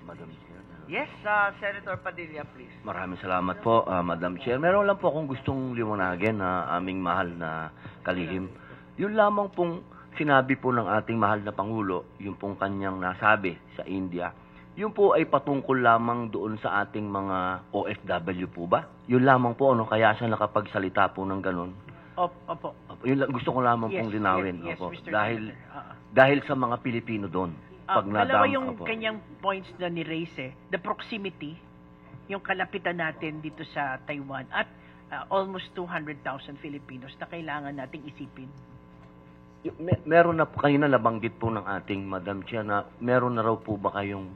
Madam Chair. Yes, Senator Padilla, please. Maraming salamat po, Madam Chair. Meron lang po akong gustong liwanagin na aming mahal na kalihim. Yun lamang pong sinabi po ng ating mahal na Pangulo, yung pong kanyang nasabi sa India, yun po ay patungkol lamang doon sa ating mga OFW po ba? Yun lamang po, ano, kaya siya nakapagsalita po ng ganun. Opo. Yun lang, gusto ko lamang Yes, pong linawin. yes, Opo. Mr. Dahil, Senator. dahil sa mga Pilipino doon. Pag Dalawa nadam- yung opo. kanyang points na ni-raise The proximity, yung kalapitan natin dito sa Taiwan at almost 200,000 Filipinos na kailangan nating isipin. Meron na po, kanina nabanggit po ng ating Madam Chair na meron na raw po ba kayong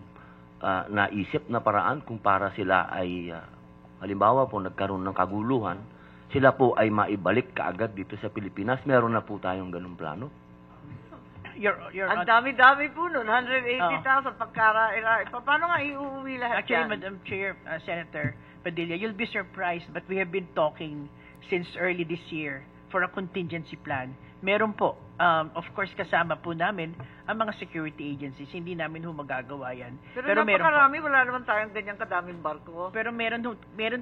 naisip na paraan kung para sila ay, halimbawa po nagkaroon ng kaguluhan, sila po ay maibalik kaagad dito sa Pilipinas. Meron na po tayong ganung plano. Ang dami-dami po nun, 180,000 paano nga iuwi lahat Actually, yan? Madam Chair, Senator Padilla, you'll be surprised, but we have been talking since early this year for a contingency plan. Meron po, of course, kasama po namin ang mga security agencies. Hindi namin magagawa yan. Pero meron napakarami, wala naman tayong ganyang kadaming barko. Pero meron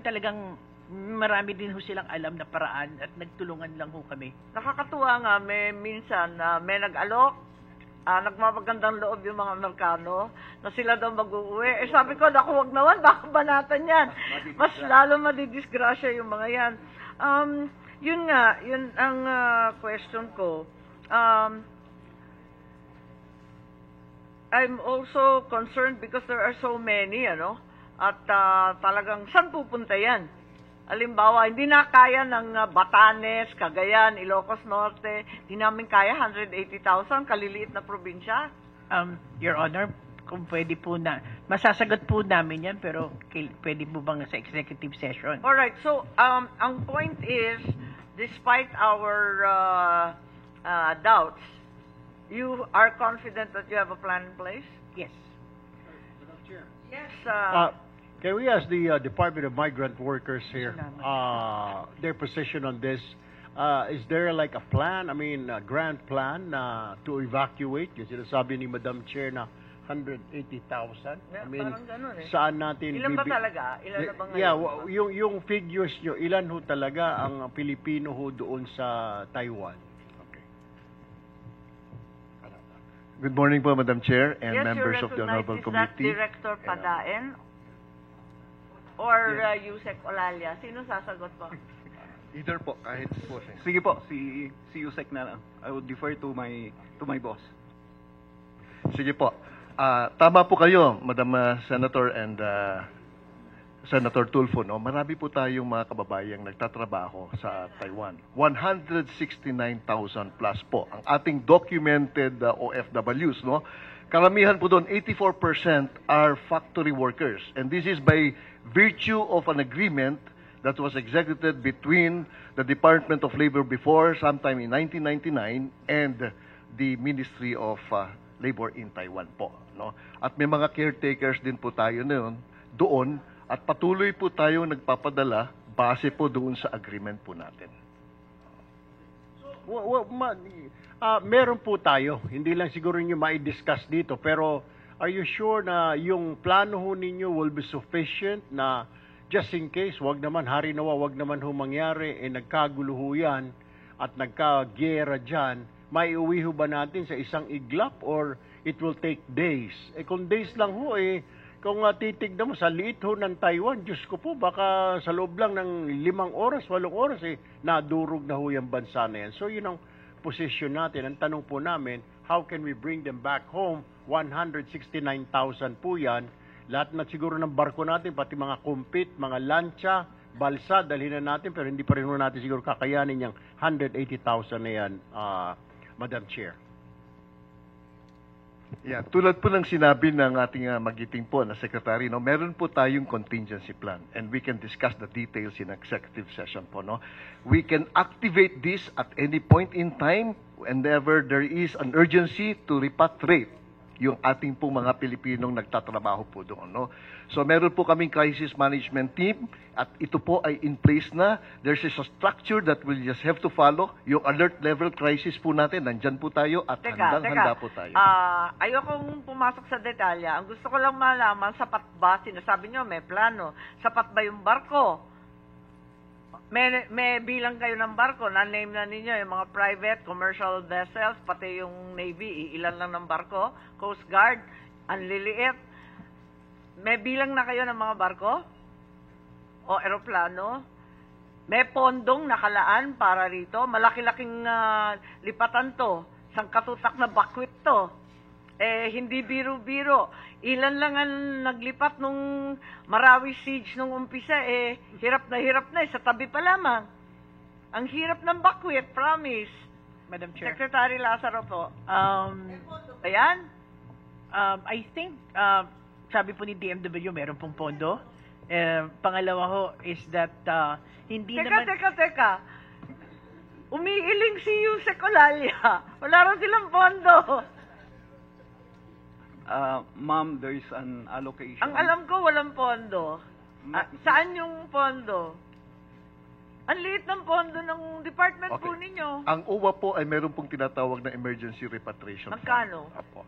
talagang marami din silang alam na paraan at nagtulungan lang kami. Nakakatuwa nga, minsan may nag-alok, nagmamagandang loob yung mga Amerikano na sila daw mag-uwi. Sabi ko, naku, wag naman, baka banatan yan. Mas lalo madidisgrasya yung mga yan. Yun nga, yun ang question ko. I'm also concerned because there are so many, at talagang saan pupunta yan? Halimbawa, hindi na kaya ng Batanes, Cagayan, Ilocos Norte, hindi namin kaya 180,000, kaliliit na probinsya. Your Honor, kung pwede po masasagot po namin yan, pero pwede po bang sa executive session? Alright, so ang point is, despite our doubts, you are confident that you have a plan in place? Yes. Madam Chair. Yes. Can we ask the Department of Migrant Workers here their position on this? Is there like a plan, a grand plan to evacuate? Yung sinasabi ni Madam Chair na 180,000. Parang ganun eh. Saan natin... Ilan ba talaga? Ilan na ba ngayon? Yeah, yung figures nyo, ilan ho talaga ang Pilipino ho doon sa Taiwan? Okay. Good morning po, Madam Chair and Yes, members you're of the Honorable recognized. Is that Committee. Director Padaen or Yusek Olalia? Sino sasagot po? Either po, kahit po. Sige po, si Yusek na lang. I would defer to my boss. Sige po. Tama po kayo, Madam Senator and Senator Tulfo. No? Marami po tayong mga kababayang nagtatrabaho sa Taiwan. 169,000 plus po ang ating documented OFWs. No? Karamihan po doon, 84% are factory workers. And this is by virtue of an agreement that was executed between the Department of Labor before, sometime in 1999, and the Ministry of Labor in Taiwan po. No? At may mga caretakers din po tayo doon at patuloy po tayong nagpapadala base po doon sa agreement po natin. Meron po tayo, hindi lang siguro nyo mai-discuss dito, pero are you sure na yung plano ho ninyo will be sufficient na just in case, wag naman wag naman ho mangyari, nagkagulo ho yan at nagka-gera dyan, maiuwi ho ba natin sa isang iglap or it will take days? Kung days lang ho kung titignan mo sa liit ho ng Taiwan, Diyos ko po, baka sa loob lang ng 5 oras, 8 oras, nadurog na ho yung bansa na yan. So yun ang position natin. Ang tanong po namin, how can we bring them back home? 169,000 po yan. Lahat na siguro ng barko natin, pati mga kumpit, mga lancha, balsa, dalhin na natin, pero hindi pa rin natin siguro kakayanin yung 180,000 na yan, Madam Chair. Yeah, tulad po ng sinabi ng ating magiting po na secretary, no, meron po tayong contingency plan and we can discuss the details in executive session po. No? We can activate this at any point in time whenever there is an urgency to repatriate yung ating pong mga Pilipinong nagtatrabaho po doon. No? So meron po kaming crisis management team at ito po ay in place na. There's a structure that we'll just have to follow. Yung alert level crisis po natin, nandyan po tayo at handang-handa po tayo. Ayokong pumasok sa detalya. Ang gusto ko lang malaman, sapat ba, sinasabi nyo, may plano, sapat ba yung barko? May bilang kayo ng barko, na-name na ninyo yung mga private, commercial vessels, pati yung Navy, ilan lang ng barko, Coast Guard, ang liliit. May bilang na kayo ng mga barko? O eroplano? May pondong nakalaan para rito? Malaki-laking lipatan to. Sangkatutak na bakwit to. Hindi biro-biro. Ilan lang ang naglipat nung Marawi Siege nung umpisa, hirap na sa tabi pa lamang. Ang hirap ng bakwit, promise. Madam Chair. Secretary Lazaro po. Ayan? I think, sabi po ni DMW, meron pong pondo. Pangalawa ho is that hindi naman... Teka. Umiiling si Yusek Olalia. Wala rin silang pondo. Ma'am, there is an allocation. Ang alam ko, walang pondo. Saan yung pondo? Ang liit ng pondo ng department po ninyo. Ang OWA po ay meron pong tinatawag na emergency repatriation Magkano? fund. Apo.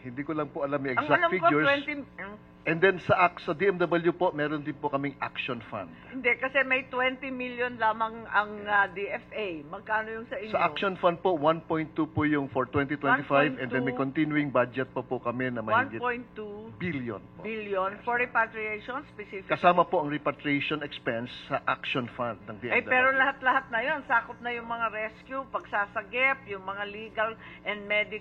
Hindi ko lang po alam yung Ang exact alam figures. ko, 20... And then sa DMW po, meron din po kaming action fund. Hindi, kasi may 20 million lamang ang DFA. Magkano yung sa inyo? Sa action fund po, 1.2 po yung for 2025 and then may 1.2 continuing budget po kami na mahigit 1.2 billion po. billion for repatriation specific. Kasama po ang repatriation expense sa action fund ng DMW. Pero lahat-lahat na yon, sakop na yung mga rescue, pagsasagip, yung mga legal and medical